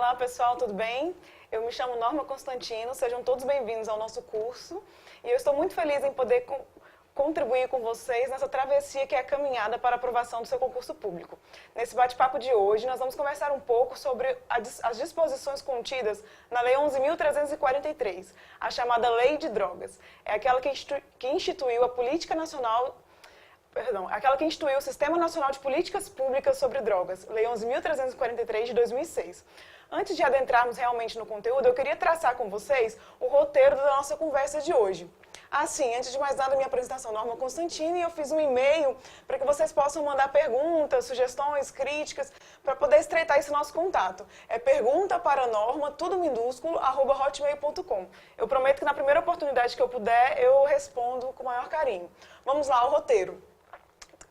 Olá pessoal, tudo bem? Eu me chamo Norma Constantino, sejam todos bem-vindos ao nosso curso e eu estou muito feliz em poder contribuir com vocês nessa travessia que é a caminhada para a aprovação do seu concurso público. Nesse bate-papo de hoje, nós vamos conversar um pouco sobre as disposições contidas na Lei 11.343, a chamada Lei de Drogas. É aquela que instituiu a Política Nacional... aquela que instituiu o Sistema Nacional de Políticas Públicas sobre Drogas, Lei 11.343 de 2006. Antes de adentrarmos realmente no conteúdo, eu queria traçar com vocês o roteiro da nossa conversa de hoje. Assim, antes de mais nada, minha apresentação, Norma Constantino, e eu fiz um e-mail para que vocês possam mandar perguntas, sugestões, críticas, para poder estreitar esse nosso contato. É pergunta para Norma, tudo minúsculo, @hotmail.com. Eu prometo que na primeira oportunidade que eu puder, eu respondo com o maior carinho. Vamos lá, ao roteiro.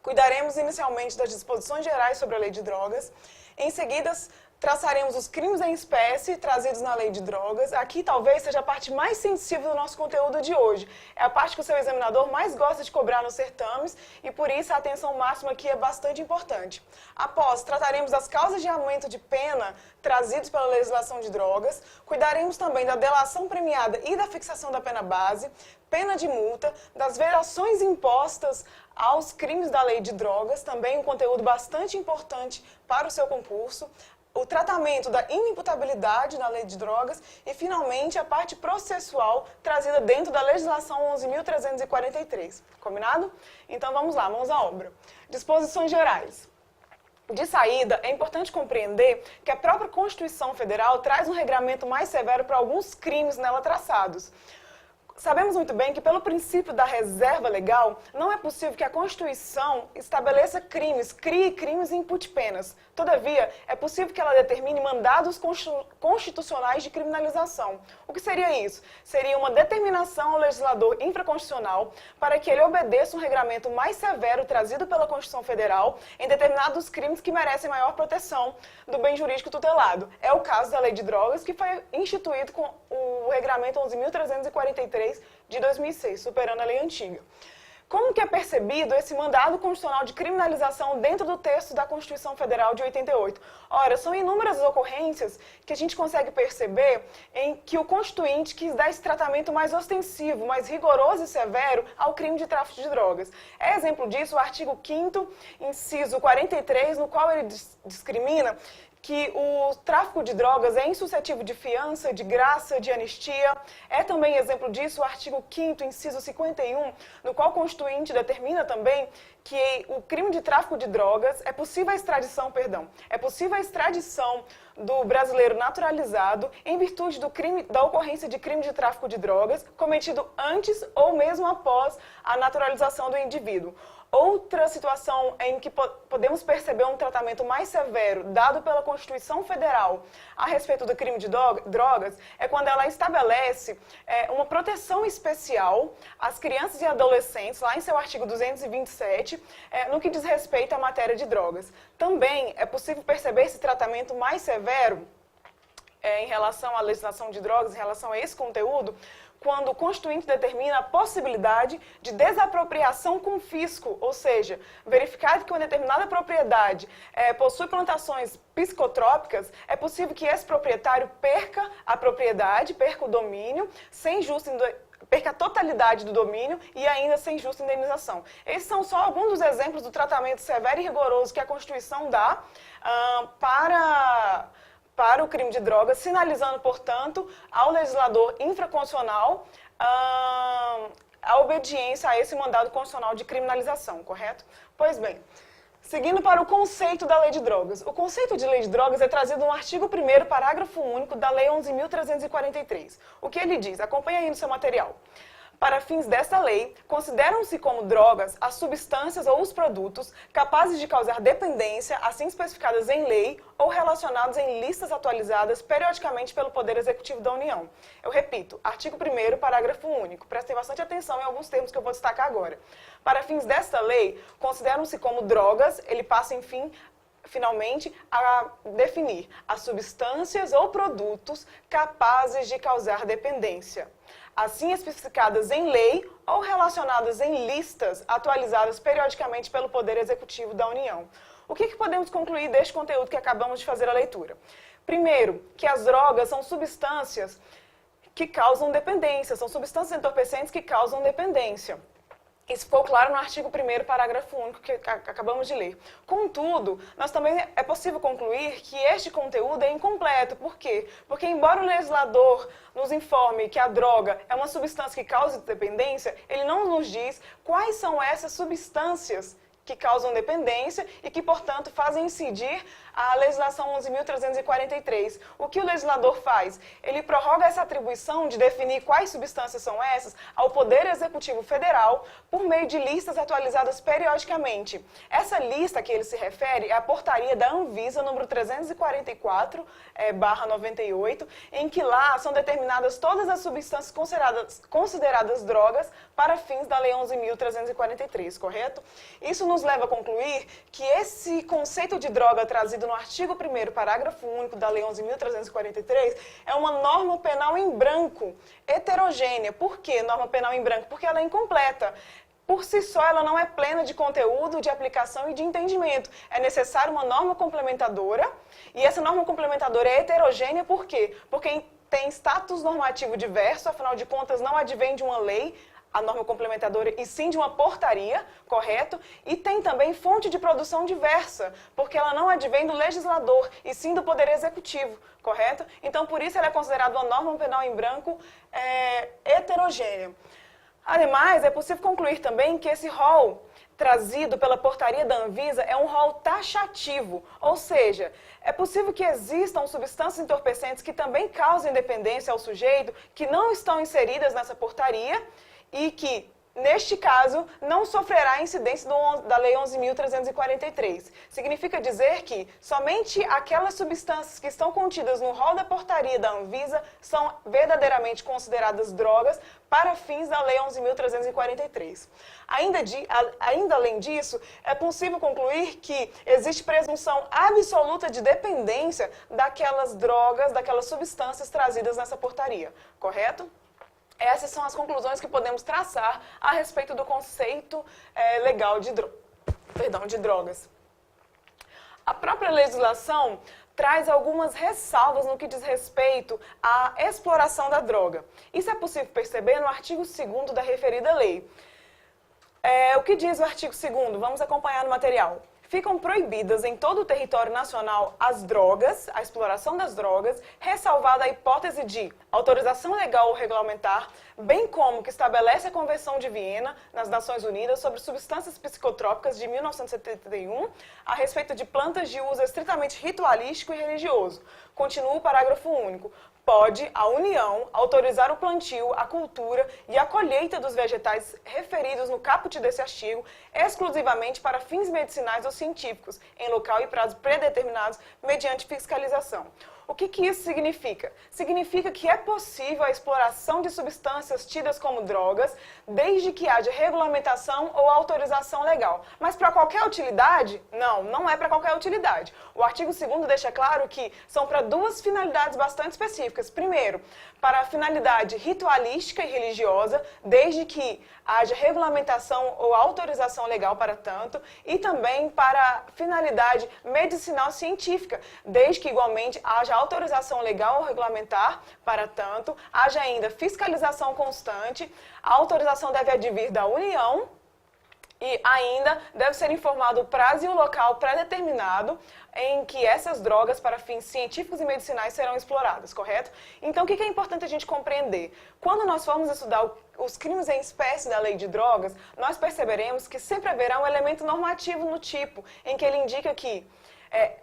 Cuidaremos inicialmente das disposições gerais sobre a Lei de Drogas. Em seguida, traçaremos os crimes em espécie trazidos na Lei de Drogas. Aqui talvez seja a parte mais sensível do nosso conteúdo de hoje. É a parte que o seu examinador mais gosta de cobrar nos certames e por isso a atenção máxima aqui é bastante importante. Após, trataremos das causas de aumento de pena trazidos pela legislação de drogas. Cuidaremos também da delação premiada e da fixação da pena base, pena de multa, das vedações impostas aos crimes da Lei de Drogas, também um conteúdo bastante importante para o seu concurso, o tratamento da inimputabilidade na Lei de Drogas e, finalmente, a parte processual trazida dentro da legislação 11.343. Combinado? Então, vamos lá, mãos à obra. Disposições gerais. De saída, é importante compreender que a própria Constituição Federal traz um regramento mais severo para alguns crimes nela traçados. Sabemos muito bem que, pelo princípio da reserva legal, não é possível que a Constituição estabeleça crimes, crie crimes e impute penas. Todavia, é possível que ela determine mandados constitucionais de criminalização. O que seria isso? Seria uma determinação ao legislador infraconstitucional para que ele obedeça um regramento mais severo trazido pela Constituição Federal em determinados crimes que merecem maior proteção do bem jurídico tutelado. É o caso da Lei de Drogas, que foi instituído com o regramento 11.343 de 2006, superando a lei antiga. Como que é percebido esse mandado constitucional de criminalização dentro do texto da Constituição Federal de 88? Ora, são inúmeras as ocorrências que a gente consegue perceber em que o Constituinte quis dar esse tratamento mais ostensivo, mais rigoroso e severo ao crime de tráfico de drogas. É exemplo disso o artigo 5º, inciso 43, no qual ele discrimina que o tráfico de drogas é insuscetível de fiança, de graça, de anistia. É também exemplo disso o artigo 5º, inciso 51, no qual o Constituinte determina também que o crime de tráfico de drogas é possível a extradição, é possível a extradição do brasileiro naturalizado em virtude da ocorrência de crime de tráfico de drogas cometido antes ou mesmo após a naturalização do indivíduo. Outra situação em que podemos perceber um tratamento mais severo dado pela Constituição Federal a respeito do crime de drogas é quando ela estabelece uma proteção especial às crianças e adolescentes, lá em seu artigo 227, no que diz respeito à matéria de drogas. Também é possível perceber esse tratamento mais severo em relação à legislação de drogas, em relação a esse conteúdo, quando o Constituinte determina a possibilidade de desapropriação com fisco, ou seja, verificado que uma determinada propriedade possui plantações psicotrópicas, é possível que esse proprietário perca a propriedade, perca o domínio, perca a totalidade do domínio e ainda sem justa indenização. Esses são só alguns dos exemplos do tratamento severo e rigoroso que a Constituição dá para o crime de drogas, sinalizando, portanto, ao legislador infraconstitucional a obediência a esse mandado constitucional de criminalização, correto? Pois bem, seguindo para o conceito da Lei de Drogas. O conceito de Lei de Drogas é trazido no artigo 1º, parágrafo único da Lei 11.343. O que ele diz? Acompanhe aí no seu material. Para fins desta lei, consideram-se como drogas as substâncias ou os produtos capazes de causar dependência, assim especificadas em lei ou relacionados em listas atualizadas periodicamente pelo Poder Executivo da União. Eu repito, artigo 1º, parágrafo único. Prestem bastante atenção em alguns termos que eu vou destacar agora. Para fins desta lei, consideram-se como drogas, ele passa, finalmente, a definir as substâncias ou produtos capazes de causar dependência, assim especificadas em lei ou relacionadas em listas atualizadas periodicamente pelo Poder Executivo da União. O que podemos concluir deste conteúdo que acabamos de fazer a leitura? Primeiro, que as drogas são substâncias que causam dependência, são substâncias entorpecentes que causam dependência. Isso ficou claro no artigo 1º, parágrafo único, que acabamos de ler. Contudo, é possível concluir que este conteúdo é incompleto. Por quê? Porque, embora o legislador nos informe que a droga é uma substância que causa dependência, ele não nos diz quais são essas substâncias que causam dependência e que, portanto, fazem incidir a legislação 11.343. O que o legislador faz? Ele prorroga essa atribuição de definir quais substâncias são essas ao Poder Executivo Federal por meio de listas atualizadas periodicamente. Essa lista que ele se refere é a portaria da Anvisa, número 344/98, em que lá são determinadas todas as substâncias consideradas drogas para fins da Lei 11.343, correto? Isso nos leva a concluir que esse conceito de droga trazido no artigo 1º, parágrafo único da Lei 11.343 é uma norma penal em branco, heterogênea. Por que norma penal em branco? Porque ela é incompleta. Por si só, ela não é plena de conteúdo, de aplicação e de entendimento. É necessária uma norma complementadora, e essa norma complementadora é heterogênea por quê? Porque tem status normativo diverso, afinal de contas não advém de uma lei, a norma complementadora, e sim de uma portaria, correto? E tem também fonte de produção diversa, porque ela não advém do legislador, e sim do Poder Executivo, correto? Então, por isso, ela é considerada uma norma penal em branco heterogênea. Ademais, é possível concluir também que esse rol trazido pela portaria da Anvisa é um rol taxativo, ou seja, é possível que existam substâncias entorpecentes que também causem dependência ao sujeito, que não estão inseridas nessa portaria, e que, neste caso, não sofrerá incidência da Lei 11.343. Significa dizer que somente aquelas substâncias que estão contidas no rol da portaria da Anvisa são verdadeiramente consideradas drogas para fins da Lei 11.343. Ainda além disso, é possível concluir que existe presunção absoluta de dependência daquelas drogas, daquelas substâncias trazidas nessa portaria, correto? Essas são as conclusões que podemos traçar a respeito do conceito legal de drogas. A própria legislação traz algumas ressalvas no que diz respeito à exploração da droga. Isso é possível perceber no artigo 2º da referida lei. O que diz o artigo 2º? Vamos acompanhar no material. Ficam proibidas em todo o território nacional as drogas, a exploração das drogas, ressalvada a hipótese de autorização legal ou regulamentar, bem como que estabelece a Convenção de Viena, nas Nações Unidas, sobre substâncias psicotrópicas de 1971, a respeito de plantas de uso estritamente ritualístico e religioso. Continua o parágrafo único. Pode a União autorizar o plantio, a cultura e a colheita dos vegetais referidos no caput desse artigo exclusivamente para fins medicinais ou científicos, em local e prazo predeterminados, mediante fiscalização. O que isso significa? Significa que é possível a exploração de substâncias tidas como drogas, desde que haja regulamentação ou autorização legal. Mas para qualquer utilidade? Não, não é para qualquer utilidade. O artigo 2º deixa claro que são para duas finalidades bastante específicas. Primeiro, para a finalidade ritualística e religiosa, desde que haja regulamentação ou autorização legal para tanto, e também para finalidade medicinal científica, desde que igualmente haja autorização legal ou regulamentar para tanto, haja ainda fiscalização constante, a autorização deve advir da União e ainda deve ser informado o prazo e o local pré-determinado em que essas drogas para fins científicos e medicinais serão exploradas, correto? Então, o que é importante a gente compreender? Quando nós formos estudar os crimes em espécie da lei de drogas, nós perceberemos que sempre haverá um elemento normativo no tipo, em que ele indica que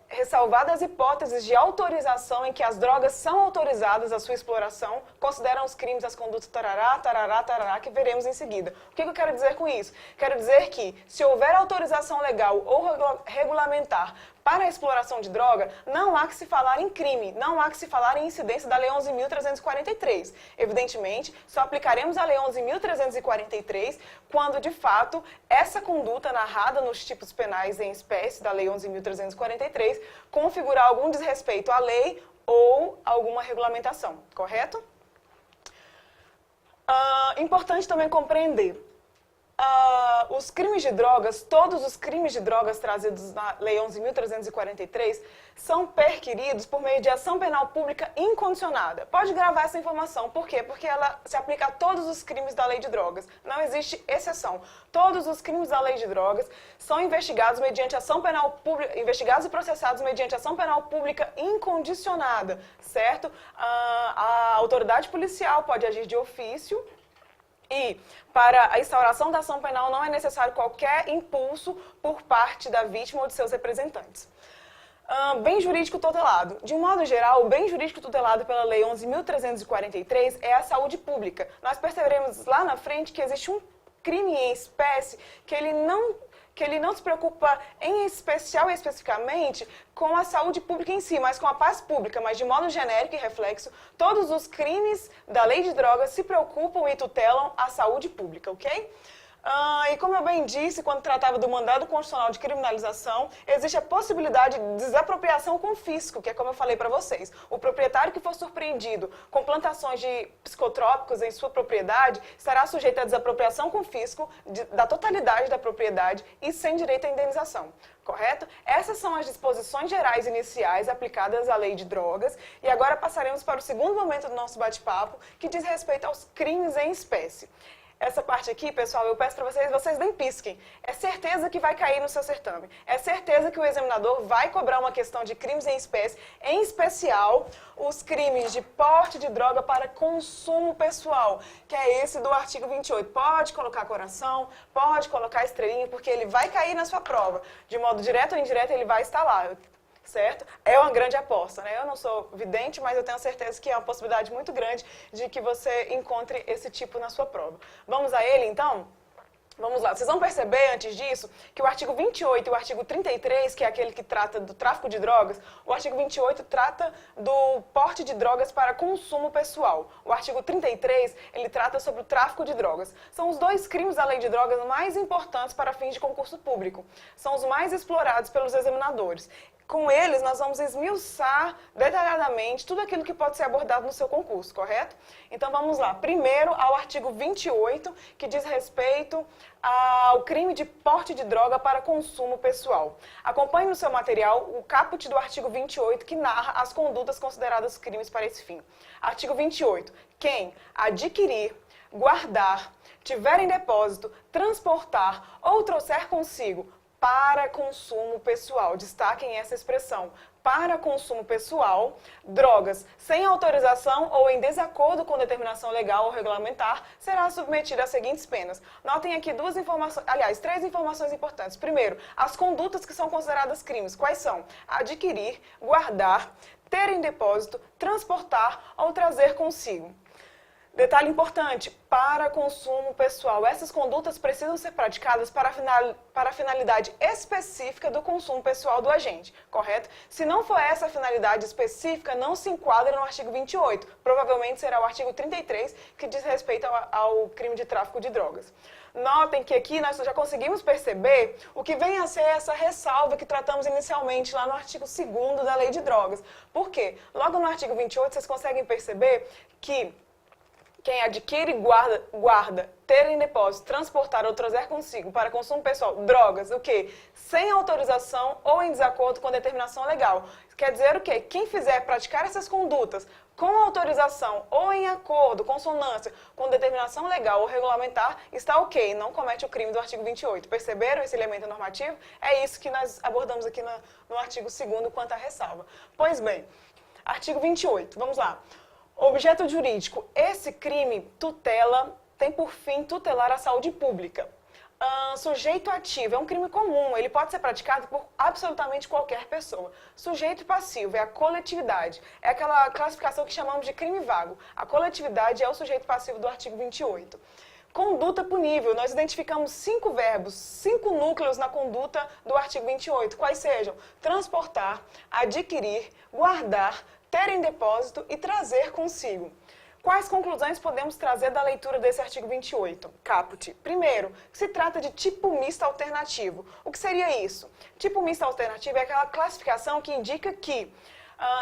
ressalvadas as hipóteses de autorização em que as drogas são autorizadas a sua exploração, consideram os crimes as condutas tarará, tarará, tarará, que veremos em seguida. O que eu quero dizer com isso? Quero dizer que, se houver autorização legal ou regulamentar para a exploração de droga, não há que se falar em crime, não há que se falar em incidência da Lei 11.343. Evidentemente, só aplicaremos a Lei 11.343 quando, de fato, essa conduta narrada nos tipos penais em espécie da Lei 11.343 configurar algum desrespeito à lei ou alguma regulamentação, correto? Importante também compreender. os crimes de drogas, todos os crimes de drogas trazidos na Lei 11.343 são perquiridos por meio de ação penal pública incondicionada. Pode gravar essa informação. Por quê? Porque ela se aplica a todos os crimes da Lei de Drogas. Não existe exceção. Todos os crimes da Lei de Drogas são investigados mediante ação penal pública, investigados e processados mediante ação penal pública incondicionada, certo? A autoridade policial pode agir de ofício. E, para a instauração da ação penal, não é necessário qualquer impulso por parte da vítima ou de seus representantes. Bem jurídico tutelado. De um modo geral, o bem jurídico tutelado pela Lei 11.343 é a saúde pública. Nós perceberemos lá na frente que existe um crime em espécie que ele não se preocupa em especial e especificamente com a saúde pública em si, mas com a paz pública, mas de modo genérico e reflexo, todos os crimes da Lei de Drogas se preocupam e tutelam a saúde pública, ok? E como eu bem disse, quando tratava do mandado constitucional de criminalização, existe a possibilidade de desapropriação com fisco, que é como eu falei para vocês. O proprietário que for surpreendido com plantações de psicotrópicos em sua propriedade estará sujeito à desapropriação com fisco da totalidade da propriedade e sem direito à indenização. Correto? Essas são as disposições gerais iniciais aplicadas à Lei de Drogas. E agora passaremos para o segundo momento do nosso bate-papo, que diz respeito aos crimes em espécie. Essa parte aqui, pessoal, eu peço para vocês nem pisquem. É certeza que vai cair no seu certame. É certeza que o examinador vai cobrar uma questão de crimes em espécie, em especial os crimes de porte de droga para consumo pessoal, que é esse do artigo 28. Pode colocar coração, pode colocar estrelinha, porque ele vai cair na sua prova. De modo direto ou indireto, ele vai estar lá. Certo? É uma grande aposta, né? Eu não sou vidente, mas eu tenho certeza que é uma possibilidade muito grande de que você encontre esse tipo na sua prova. Vamos a ele, então? Vamos lá. Vocês vão perceber, antes disso, que o artigo 28 e o artigo 33, que é aquele que trata do tráfico de drogas, o artigo 28 trata do porte de drogas para consumo pessoal. O artigo 33, ele trata sobre o tráfico de drogas. São os dois crimes da Lei de Drogas mais importantes para fins de concurso público. São os mais explorados pelos examinadores. Com eles, nós vamos esmiuçar detalhadamente tudo aquilo que pode ser abordado no seu concurso, correto? Então, vamos lá. Primeiro, ao artigo 28, que diz respeito ao crime de porte de droga para consumo pessoal. Acompanhe no seu material o caput do artigo 28, que narra as condutas consideradas crimes para esse fim. Artigo 28. Quem adquirir, guardar, tiver em depósito, transportar ou trouxer consigo para consumo pessoal. Destaquem essa expressão. Para consumo pessoal, drogas sem autorização ou em desacordo com determinação legal ou regulamentar, será submetida às seguintes penas. Notem aqui três informações importantes. Primeiro, as condutas que são consideradas crimes. Quais são? Adquirir, guardar, ter em depósito, transportar ou trazer consigo. Detalhe importante, para consumo pessoal. Essas condutas precisam ser praticadas para a finalidade específica do consumo pessoal do agente, correto? Se não for essa a finalidade específica, não se enquadra no artigo 28. Provavelmente será o artigo 33, que diz respeito ao crime de tráfico de drogas. Notem que aqui nós já conseguimos perceber o que vem a ser essa ressalva que tratamos inicialmente lá no artigo 2º da Lei de Drogas. Por quê? Logo no artigo 28, vocês conseguem perceber que quem adquire, guarda, ter em depósito, transportar ou trazer consigo para consumo pessoal drogas, o quê? Sem autorização ou em desacordo com determinação legal. Quer dizer o quê? Quem fizer praticar essas condutas com autorização ou em acordo, consonância com determinação legal ou regulamentar, está ok, não comete o crime do artigo 28. Perceberam esse elemento normativo? É isso que nós abordamos aqui no artigo 2º quanto à ressalva. Pois bem, artigo 28, vamos lá. Objeto jurídico. Esse crime tem por fim tutelar a saúde pública. Sujeito ativo é um crime comum, ele pode ser praticado por absolutamente qualquer pessoa. Sujeito passivo é a coletividade, é aquela classificação que chamamos de crime vago. A coletividade é o sujeito passivo do artigo 28. Conduta punível, nós identificamos 5 verbos, 5 núcleos na conduta do artigo 28, quais sejam transportar, adquirir, guardar, ter em depósito e trazer consigo. Quais conclusões podemos trazer da leitura desse artigo 28? Caput. Primeiro, se trata de tipo misto alternativo. O que seria isso? Tipo misto alternativo é aquela classificação que indica que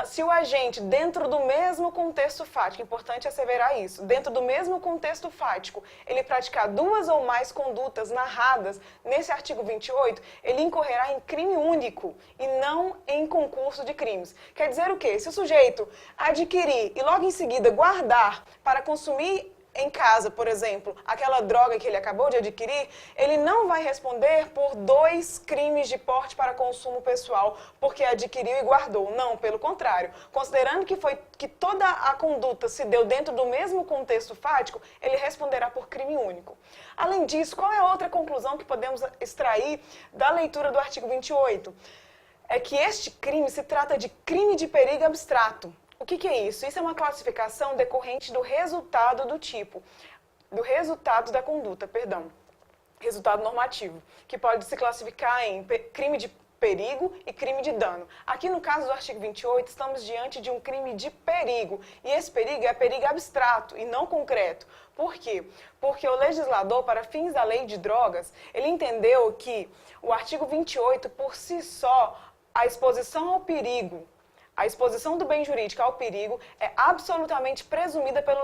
Se o agente, dentro do mesmo contexto fático, importante asseverar isso, dentro do mesmo contexto fático, ele praticar duas ou mais condutas narradas nesse artigo 28, ele incorrerá em crime único e não em concurso de crimes. Quer dizer o quê? Se o sujeito adquirir e logo em seguida guardar para consumir em casa, por exemplo, aquela droga que ele acabou de adquirir, ele não vai responder por 2 crimes de porte para consumo pessoal, porque adquiriu e guardou. Não, pelo contrário. Considerando que toda a conduta se deu dentro do mesmo contexto fático, ele responderá por crime único. Além disso, qual é a outra conclusão que podemos extrair da leitura do artigo 28? É que este crime se trata de crime de perigo abstrato. O que é isso? Isso é uma classificação decorrente do resultado da conduta, resultado normativo, que pode se classificar em crime de perigo e crime de dano. Aqui no caso do artigo 28, estamos diante de um crime de perigo, e esse perigo é perigo abstrato e não concreto. Por quê? Porque o legislador, para fins da lei de drogas, ele entendeu que o artigo 28, por si só, a exposição ao perigo, a exposição do bem jurídico ao perigo é absolutamente presumida pelo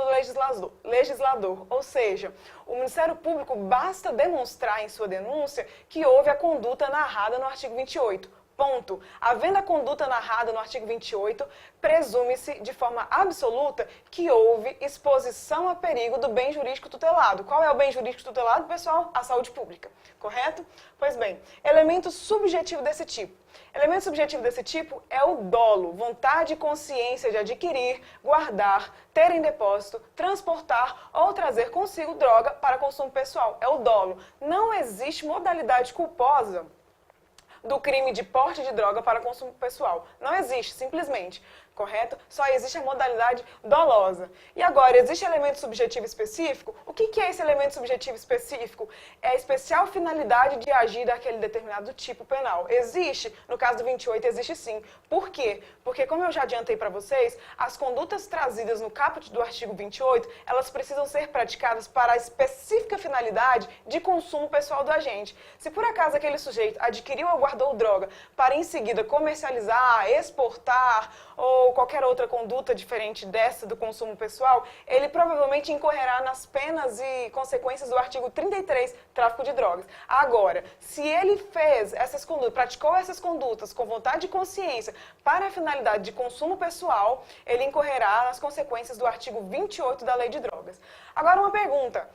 legislador. Ou seja, o Ministério Público basta demonstrar em sua denúncia que houve a conduta narrada no artigo 28. Ponto. Havendo a conduta narrada no artigo 28, presume-se de forma absoluta que houve exposição a perigo do bem jurídico tutelado. Qual é o bem jurídico tutelado, pessoal? A saúde pública. Correto? Pois bem, elemento subjetivo desse tipo. Elemento subjetivo desse tipo é o dolo, vontade e consciência de adquirir, guardar, ter em depósito, transportar ou trazer consigo droga para consumo pessoal. É o dolo. Não existe modalidade culposa do crime de porte de droga para consumo pessoal. Não existe, simplesmente. Correto? Só existe a modalidade dolosa. E agora, existe elemento subjetivo específico? O que é esse elemento subjetivo específico? É a especial finalidade de agir daquele determinado tipo penal. Existe? No caso do 28, existe sim. Por quê? Porque, como eu já adiantei para vocês, as condutas trazidas no caput do artigo 28, elas precisam ser praticadas para a específica finalidade de consumo pessoal do agente. Se por acaso aquele sujeito adquiriu ou guardou droga para em seguida comercializar, exportar ou qualquer outra conduta diferente dessa do consumo pessoal, ele provavelmente incorrerá nas penas e consequências do artigo 33, tráfico de drogas. Agora, se ele fez essas condutas, praticou essas condutas com vontade e consciência para a finalidade de consumo pessoal, ele incorrerá nas consequências do artigo 28 da Lei de Drogas. Agora, uma pergunta.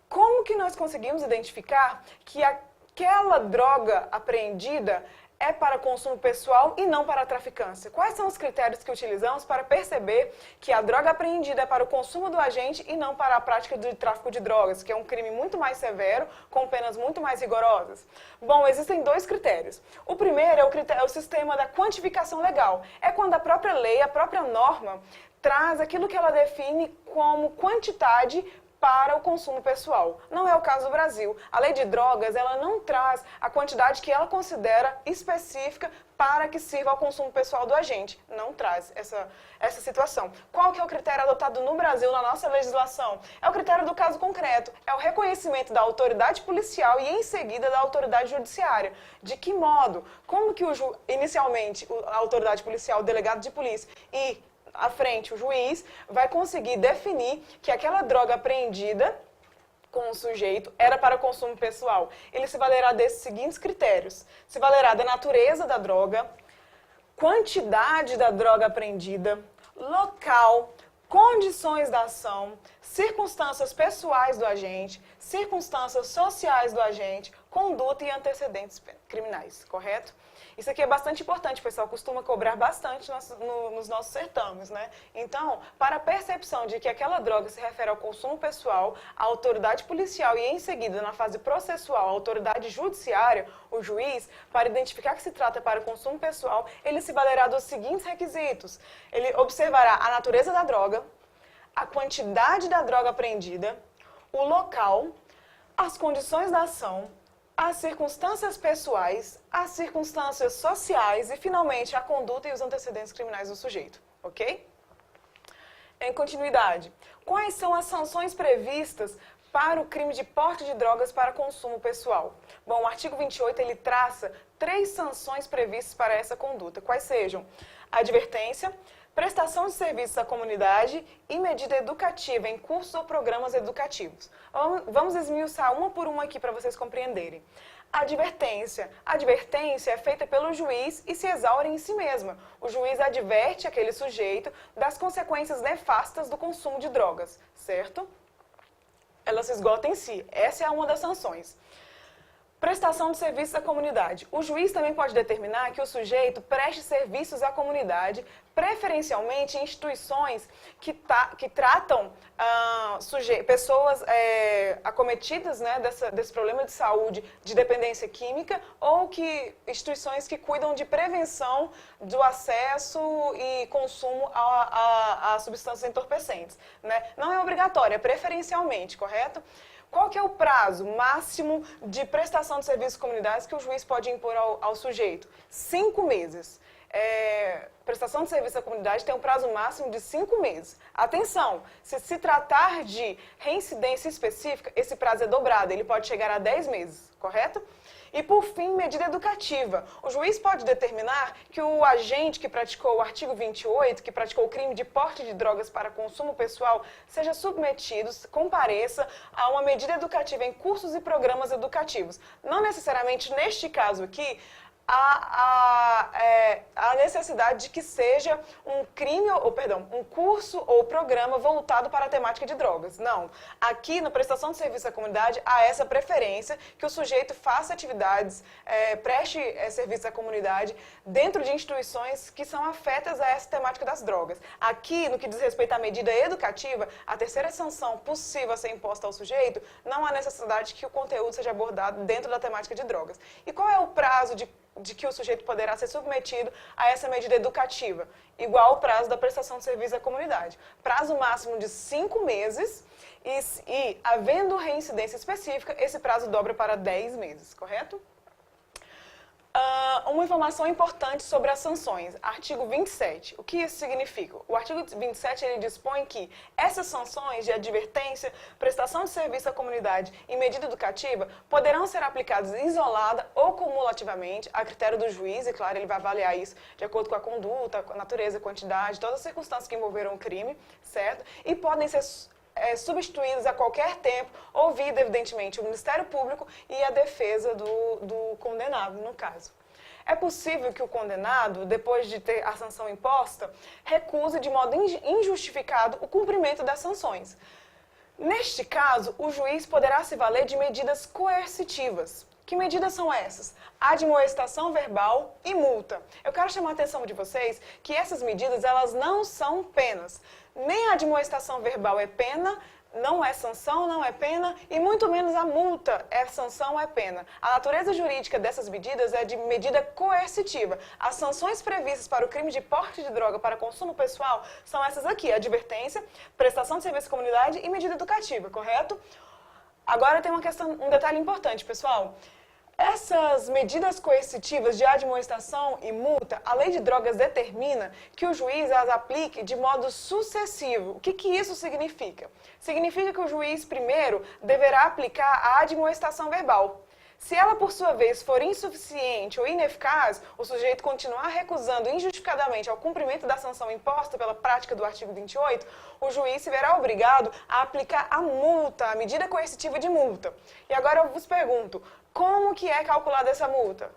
Como que nós conseguimos identificar que aquela droga apreendida é para consumo pessoal e não para a traficância? Quais são os critérios que utilizamos para perceber que a droga apreendida é para o consumo do agente e não para a prática de tráfico de drogas, que é um crime muito mais severo, com penas muito mais rigorosas? Bom, existem 2 critérios. O primeiro é o sistema da quantificação legal. É quando a própria lei, a própria norma, traz aquilo que ela define como quantidade para o consumo pessoal. Não é o caso do Brasil. A lei de drogas, ela não traz a quantidade que ela considera específica para que sirva ao consumo pessoal do agente. Não traz essa situação. Qual que é o critério adotado no Brasil, na nossa legislação? É o critério do caso concreto. É o reconhecimento da autoridade policial e, em seguida, da autoridade judiciária. De que modo? Como que inicialmente a autoridade policial, o delegado de polícia e à frente, o juiz vai conseguir definir que aquela droga apreendida com o sujeito era para consumo pessoal. Ele se valerá desses seguintes critérios. Se valerá da natureza da droga, quantidade da droga apreendida, local, condições da ação, circunstâncias pessoais do agente, circunstâncias sociais do agente, conduta e antecedentes criminais, correto? Isso aqui é bastante importante, o pessoal costuma cobrar bastante nos nossos certames, né? Então, para a percepção de que aquela droga se refere ao consumo pessoal, a autoridade policial e, em seguida, na fase processual, a autoridade judiciária, o juiz, para identificar que se trata para consumo pessoal, ele se valerá dos seguintes requisitos. Ele observará a natureza da droga, a quantidade da droga apreendida, o local, as condições da ação, as circunstâncias pessoais, as circunstâncias sociais e, finalmente, a conduta e os antecedentes criminais do sujeito, ok? Em continuidade, quais são as sanções previstas para o crime de porte de drogas para consumo pessoal? Bom, o artigo 28, ele traça 3 sanções previstas para essa conduta. Quais sejam? advertência, prestação de serviços à comunidade e medida educativa em cursos ou programas educativos. Vamos esmiuçar uma por uma aqui para vocês compreenderem. Advertência. Advertência é feita pelo juiz e se exaure em si mesma. O juiz adverte aquele sujeito das consequências nefastas do consumo de drogas, certo? Ela se esgota em si. Essa é uma das sanções. Prestação de serviços à comunidade. O juiz também pode determinar que o sujeito preste serviços à comunidade, preferencialmente em instituições que tratam pessoas acometidas, né, desse problema de saúde, de dependência química, ou instituições que cuidam de prevenção do acesso e consumo a substâncias entorpecentes, né? Não é obrigatório, é preferencialmente, correto? Qual que é o prazo máximo de prestação de serviços comunitários que o juiz pode impor ao sujeito? 5 meses. Prestação de serviço à comunidade tem um prazo máximo de 5 meses. Atenção, se tratar de reincidência específica, esse prazo é dobrado, ele pode chegar a 10 meses, correto? E, por fim, medida educativa. O juiz pode determinar que o agente que praticou o artigo 28, que praticou o crime de porte de drogas para consumo pessoal, seja submetido, compareça a uma medida educativa em cursos e programas educativos. Não necessariamente neste caso aqui, a necessidade de que seja um curso ou programa voltado para a temática de drogas. Não. Aqui, na prestação de serviço à comunidade, há essa preferência que o sujeito faça atividades, preste serviço à comunidade dentro de instituições que são afetas a essa temática das drogas. Aqui, no que diz respeito à medida educativa, a terceira sanção possível a ser imposta ao sujeito, não há necessidade que o conteúdo seja abordado dentro da temática de drogas. E qual é o prazo de que o sujeito poderá ser submetido a essa medida educativa, igual ao prazo da prestação de serviço à comunidade. Prazo máximo de 5 meses e, havendo reincidência específica, esse prazo dobra para 10 meses, correto? Uma informação importante sobre as sanções. Artigo 27. O que isso significa? O artigo 27 ele dispõe que essas sanções de advertência, prestação de serviço à comunidade e medida educativa poderão ser aplicadas isolada ou cumulativamente a critério do juiz, e claro, ele vai avaliar isso de acordo com a conduta, com a natureza, quantidade, todas as circunstâncias que envolveram o crime, certo? E podem ser substituídos a qualquer tempo, ouvido, evidentemente, o Ministério Público e a defesa do condenado, no caso. É possível que o condenado, depois de ter a sanção imposta, recuse de modo injustificado o cumprimento das sanções. Neste caso, o juiz poderá se valer de medidas coercitivas. Que medidas são essas? Admoestação verbal e multa. Eu quero chamar a atenção de vocês que essas medidas elas não são penas. Nem a admoestação verbal é pena, não é sanção, não é pena, e muito menos a multa é sanção, é pena. A natureza jurídica dessas medidas é de medida coercitiva. As sanções previstas para o crime de porte de droga para consumo pessoal são essas aqui: advertência, prestação de serviço à comunidade e medida educativa, correto? Agora tem um detalhe importante, pessoal. Essas medidas coercitivas de admoestação e multa, a lei de drogas determina que o juiz as aplique de modo sucessivo. O que isso significa? Significa que o juiz, primeiro, deverá aplicar a admoestação verbal. Se ela, por sua vez, for insuficiente ou ineficaz, o sujeito continuar recusando injustificadamente ao cumprimento da sanção imposta pela prática do artigo 28, o juiz se verá obrigado a aplicar a multa, a medida coercitiva de multa. E agora eu vos pergunto, como que é calculada essa multa?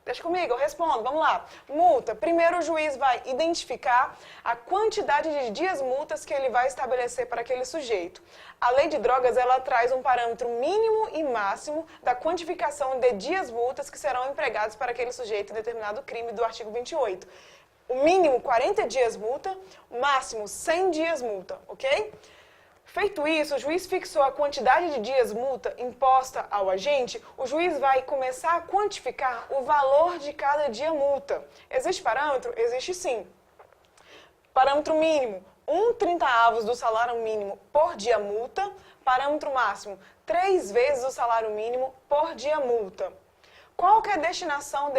Deixa comigo, eu respondo, vamos lá. Multa. Primeiro o juiz vai identificar a quantidade de dias multas que ele vai estabelecer para aquele sujeito. A lei de drogas, ela traz um parâmetro mínimo e máximo da quantificação de dias multas que serão empregados para aquele sujeito em determinado crime do artigo 28. O mínimo 40 dias multa, o máximo 100 dias multa, ok? Feito isso, o juiz fixou a quantidade de dias multa imposta ao agente, o juiz vai começar a quantificar o valor de cada dia multa. Existe parâmetro? Existe sim. Parâmetro mínimo, 1/30 do salário mínimo por dia multa. Parâmetro máximo, 3 vezes o salário mínimo por dia multa. Qual que é a destinação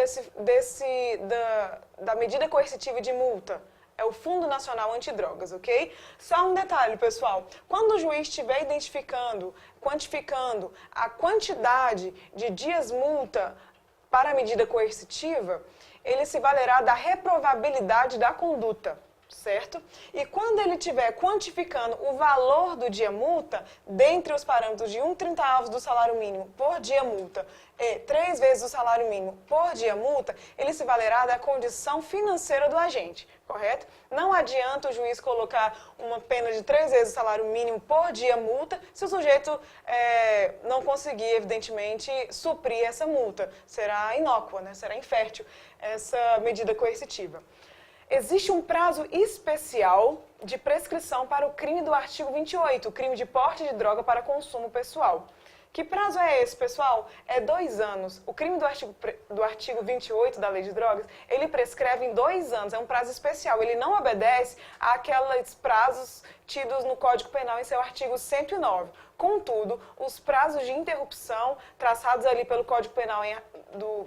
da medida coercitiva de multa? É o Fundo Nacional Antidrogas, ok? Só um detalhe, pessoal. Quando o juiz estiver quantificando a quantidade de dias multa para a medida coercitiva, ele se valerá da reprovabilidade da conduta, certo? E quando ele estiver quantificando o valor do dia multa, dentre os parâmetros de 1/30 do salário mínimo por dia multa e 3 vezes o salário mínimo por dia multa, ele se valerá da condição financeira do agente, correto? Não adianta o juiz colocar uma pena de 3 vezes o salário mínimo por dia multa se o sujeito não conseguir, evidentemente, suprir essa multa. Será inócua, né? Será infértil essa medida coercitiva. Existe um prazo especial de prescrição para o crime do artigo 28, o crime de porte de droga para consumo pessoal. Que prazo é esse, pessoal? É 2 anos. O crime do artigo 28 da Lei de Drogas, ele prescreve em 2 anos, é um prazo especial. Ele não obedece àqueles prazos tidos no Código Penal em seu artigo 109. Contudo, os prazos de interrupção traçados ali pelo Código Penal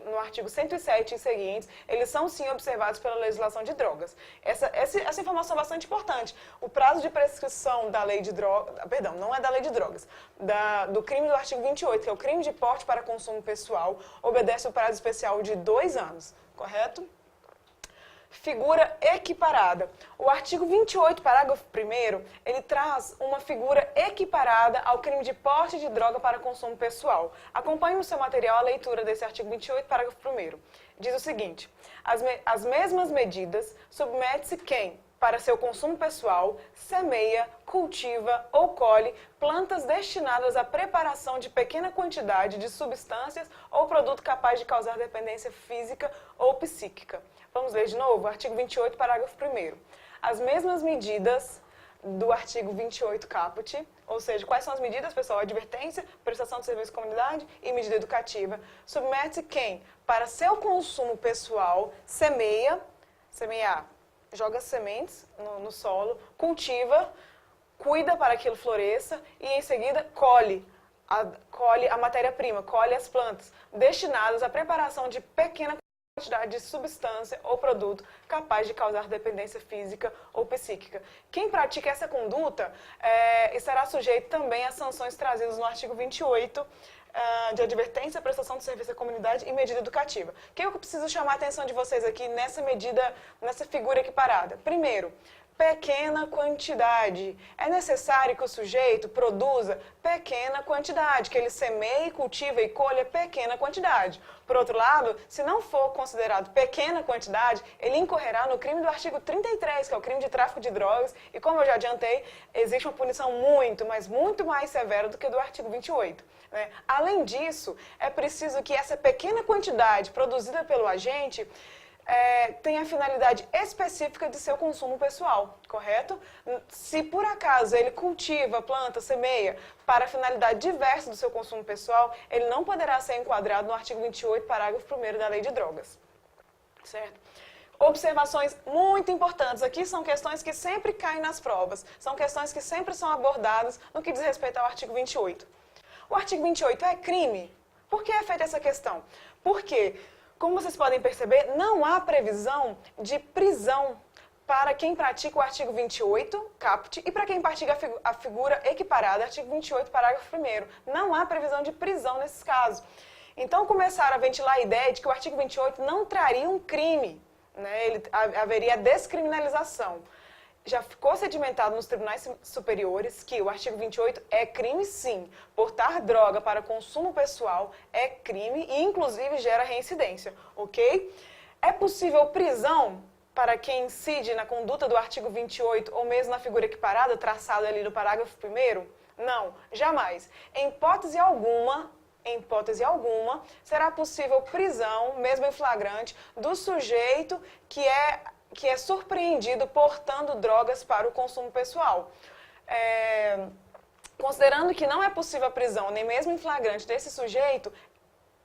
no artigo 107 e seguintes, eles são sim observados pela legislação de drogas. Essa informação é bastante importante. O prazo de prescrição da lei de drogas, perdão, não é da lei de drogas, do crime do artigo 28, que é o crime de porte para consumo pessoal, obedece o prazo especial de 2 anos, correto? Figura equiparada. O artigo 28, parágrafo 1º, ele traz uma figura equiparada ao crime de porte de droga para consumo pessoal. Acompanhe no seu material a leitura desse artigo 28, parágrafo 1º. Diz o seguinte: as mesmas medidas submete-se quem, para seu consumo pessoal, semeia, cultiva ou colhe plantas destinadas à preparação de pequena quantidade de substâncias ou produto capaz de causar dependência física ou psíquica. Vamos ler de novo? Artigo 28, parágrafo 1º. As mesmas medidas do artigo 28 caput, ou seja, quais são as medidas, pessoal? Advertência, prestação de serviço à comunidade e medida educativa. Submete-se quem, para seu consumo pessoal, semear, joga sementes no solo, cultiva, cuida para que aquilo floresça e, em seguida, colhe a matéria-prima, colhe as plantas, destinadas à preparação de pequena quantidade de substância ou produto capaz de causar dependência física ou psíquica. Quem pratica essa conduta estará sujeito também às sanções trazidas no artigo 28, de advertência, prestação de serviço à comunidade e medida educativa. O que eu preciso chamar a atenção de vocês aqui nessa figura equiparada? Primeiro, pequena quantidade. É necessário que o sujeito produza pequena quantidade, que ele semeie, cultive e colha pequena quantidade. Por outro lado, se não for considerado pequena quantidade, ele incorrerá no crime do artigo 33, que é o crime de tráfico de drogas, e como eu já adiantei, existe uma punição muito, mas muito mais severa do que do artigo 28. Né? Além disso, é preciso que essa pequena quantidade produzida pelo agente tem a finalidade específica de seu consumo pessoal, correto? Se por acaso ele cultiva, planta, semeia para finalidade diversa do seu consumo pessoal, ele não poderá ser enquadrado no artigo 28, parágrafo 1º da Lei de Drogas, certo? Observações muito importantes. Aqui são questões que sempre caem nas provas, são questões que sempre são abordadas no que diz respeito ao artigo 28. O artigo 28 é crime? Por que é feita essa questão? Porque, como vocês podem perceber, não há previsão de prisão para quem pratica o artigo 28, caput, e para quem pratica a figura equiparada, artigo 28, parágrafo 1º. Não há previsão de prisão nesses casos. Então, começaram a ventilar a ideia de que o artigo 28 não traria um crime, né? Haveria descriminalização. Já ficou sedimentado nos tribunais superiores que o artigo 28 é crime sim. Portar droga para consumo pessoal é crime e inclusive gera reincidência, ok? É possível prisão para quem incide na conduta do artigo 28 ou mesmo na figura equiparada traçada ali no parágrafo 1º? Não, jamais. Em hipótese alguma, será possível prisão, mesmo em flagrante, do sujeito que é surpreendido portando drogas para o consumo pessoal. Considerando que não é possível a prisão, nem mesmo em flagrante desse sujeito,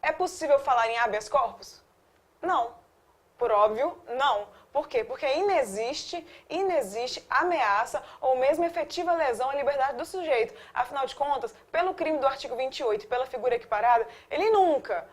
é possível falar em habeas corpus? Não. Por óbvio, não. Por quê? Porque inexiste ameaça ou mesmo efetiva lesão à liberdade do sujeito. Afinal de contas, pelo crime do artigo 28 e pela figura equiparada, ele nunca,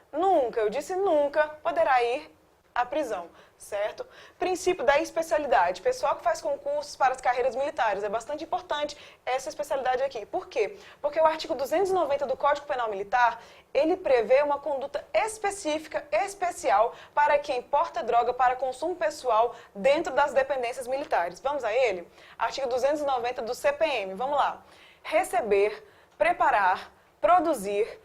eu disse nunca, poderá ir à prisão, certo? Princípio da especialidade. Pessoal que faz concursos para as carreiras militares. É bastante importante essa especialidade aqui. Por quê? Porque o artigo 290 do Código Penal Militar, ele prevê uma conduta específica, especial, para quem porta droga para consumo pessoal dentro das dependências militares. Vamos a ele? Artigo 290 do CPM. Vamos lá. Receber, preparar, produzir,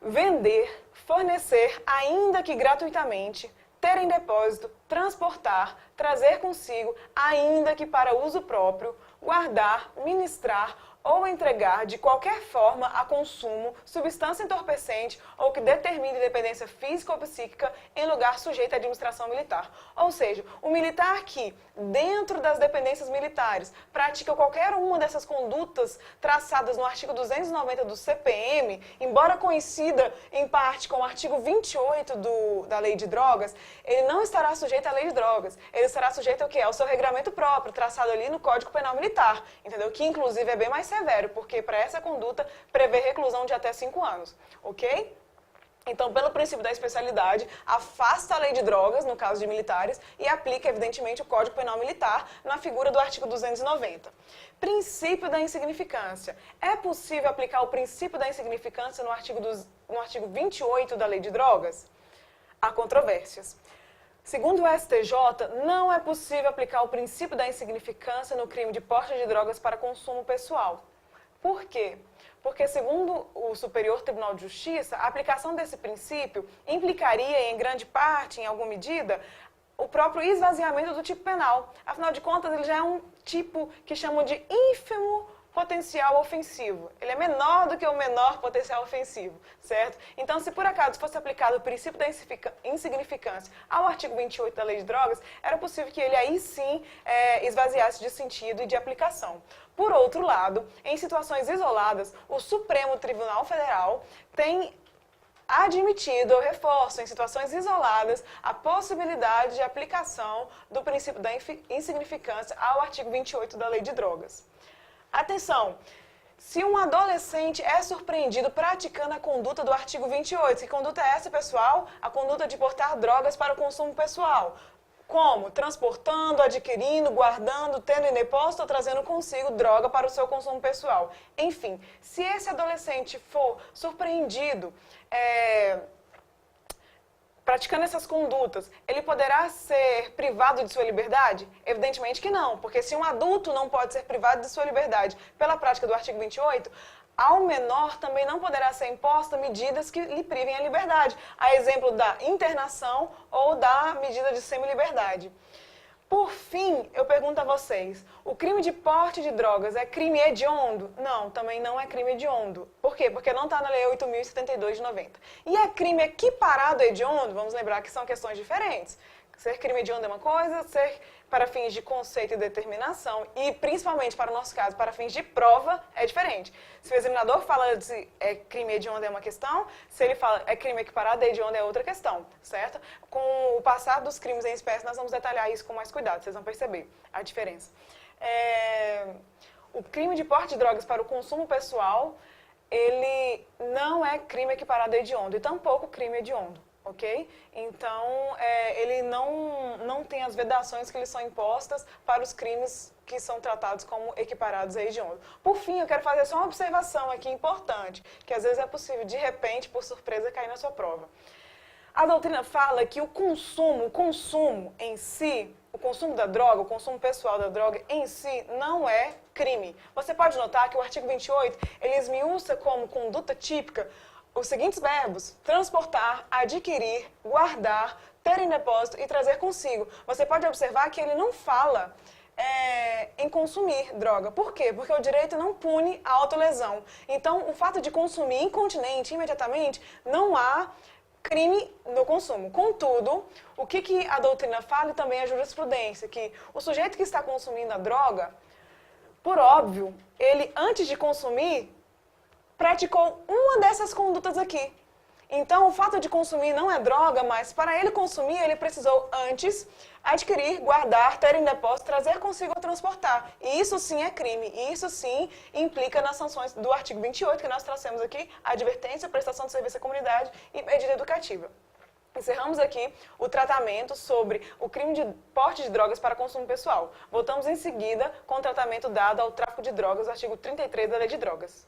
vender, fornecer, ainda que gratuitamente, ter em depósito, transportar, trazer consigo, ainda que para uso próprio, guardar, ministrar ou entregar de qualquer forma a consumo substância entorpecente ou que determine dependência física ou psíquica em lugar sujeito à administração militar. Ou seja, o militar que, dentro das dependências militares, pratica qualquer uma dessas condutas traçadas no artigo 290 do CPM, embora coincida em parte com o artigo 28 da Lei de Drogas, ele não estará sujeito à Lei de Drogas. Ele estará sujeito ao quê? Ao seu regramento próprio, traçado ali no Código Penal Militar, entendeu? Que, inclusive, é bem mais severo, porque para essa conduta prevê reclusão de até 5 anos, ok? Então, pelo princípio da especialidade, afasta a lei de drogas, no caso de militares, e aplica, evidentemente, o Código Penal Militar na figura do artigo 290. Princípio da insignificância. É possível aplicar o princípio da insignificância no artigo 28 da Lei de Drogas? Há controvérsias. Segundo o STJ, não é possível aplicar o princípio da insignificância no crime de porte de drogas para consumo pessoal. Por quê? Porque, segundo o Superior Tribunal de Justiça, a aplicação desse princípio implicaria, em grande parte, em alguma medida, o próprio esvaziamento do tipo penal. Afinal de contas, ele já é um tipo que chamam de ínfimo potencial ofensivo. Ele é menor do que o menor potencial ofensivo, certo? Então, se por acaso fosse aplicado o princípio da insignificância ao artigo 28 da Lei de Drogas, era possível que ele aí sim esvaziasse de sentido e de aplicação. Por outro lado, em situações isoladas, o Supremo Tribunal Federal tem admitido, eu reforço, em situações isoladas, a possibilidade de aplicação do princípio da insignificância ao artigo 28 da Lei de Drogas. Atenção! Se um adolescente é surpreendido praticando a conduta do artigo 28, que conduta é essa, pessoal? A conduta de portar drogas para o consumo pessoal. Como? Transportando, adquirindo, guardando, tendo em depósito ou trazendo consigo droga para o seu consumo pessoal. Enfim, se esse adolescente for surpreendido praticando essas condutas, ele poderá ser privado de sua liberdade? Evidentemente que não, porque se um adulto não pode ser privado de sua liberdade pela prática do artigo 28, ao menor também não poderá ser imposta medidas que lhe privem a liberdade, a exemplo da internação ou da medida de semi-liberdade. Por fim, eu pergunto a vocês, o crime de porte de drogas é crime hediondo? Não, também não é crime hediondo. Por quê? Porque não está na Lei 8.072 de 90. E é crime equiparado a hediondo? Vamos lembrar que são questões diferentes. Ser crime hediondo é uma coisa, ser para fins de conceito e determinação, e principalmente para o nosso caso, para fins de prova, é diferente. Se o examinador fala de crime hediondo é uma questão, se ele fala é crime equiparado a hediondo é outra questão, certo? Com o passar dos crimes em espécie, nós vamos detalhar isso com mais cuidado, vocês vão perceber a diferença. O crime de porte de drogas para o consumo pessoal, ele não é crime equiparado a hediondo, e tampouco crime hediondo. Ok? Então, ele não tem as vedações que lhe são impostas para os crimes que são tratados como equiparados a hediondo. Por fim, eu quero fazer só uma observação aqui importante, que às vezes é possível, de repente, por surpresa, cair na sua prova. A doutrina fala que o consumo em si, o consumo da droga, o consumo pessoal da droga em si, não é crime. Você pode notar que o artigo 28, ele esmiuça como conduta típica os seguintes verbos: transportar, adquirir, guardar, ter em depósito e trazer consigo. Você pode observar que ele não fala em consumir droga. Por quê? Porque o direito não pune a autolesão. Então, o fato de consumir incontinente, imediatamente, não há crime no consumo. Contudo, o que a doutrina fala e também a jurisprudência, que o sujeito que está consumindo a droga, por óbvio, ele, antes de consumir, praticou uma dessas condutas aqui. Então, o fato de consumir não é droga, mas para ele consumir, ele precisou antes adquirir, guardar, ter em depósito, trazer consigo ou transportar. E isso sim é crime. E isso sim implica nas sanções do artigo 28, que nós trouxemos aqui, a advertência, prestação de serviço à comunidade e medida educativa. Encerramos aqui o tratamento sobre o crime de porte de drogas para consumo pessoal. Voltamos em seguida com o tratamento dado ao tráfico de drogas, artigo 33 da Lei de Drogas.